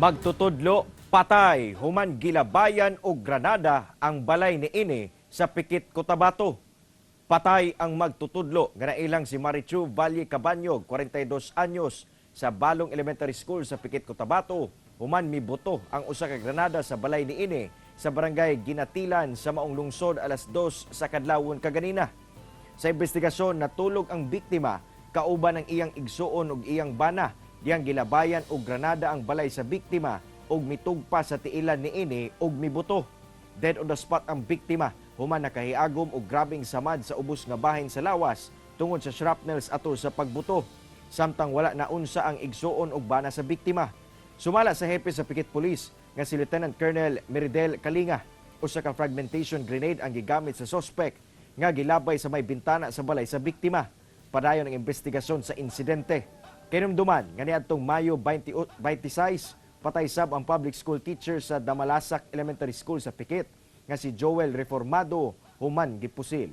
Magtutudlo, patay, human gilabayan o granada ang balay ni ini sa Pikit, Cotabato. Patay ang magtutudlo nga nailang si Marichu Valle Cabanyog, 42 anyos, sa Balong Elementary School sa Pikit, Cotabato. Human mibuto ang usa ka granada sa balay ni ini sa barangay Ginatilan sa maong lungsod alas 2 sa kadlawon kaganina. Sa investigasyon, natulog ang biktima kauban ng iyang igsuon ug iyang bana. Diyang gilabayan og granada ang balay sa biktima ug mitugpa sa tiilan ni ini ug mibuto. Dead on the spot ang biktima, human nakahiagom og grabing samad sa ubos nga bahin sa lawas tungod sa shrapnels ato sa pagbuto. Samtang wala na unsa ang igsuon ug bana sa biktima. Sumala sa hepe sa Pikit Police nga si Lieutenant Colonel Meridel Kalinga, usa ka fragmentation grenade ang gigamit sa suspect nga gilabay sa may bintana sa balay sa biktima. Padayon ang investigasyon sa insidente. Kinumduman nga niadtong Mayo 26, patay sab ang public school teacher sa Damalasak Elementary School sa Pikit nga si Joel Reformado, human gipusil.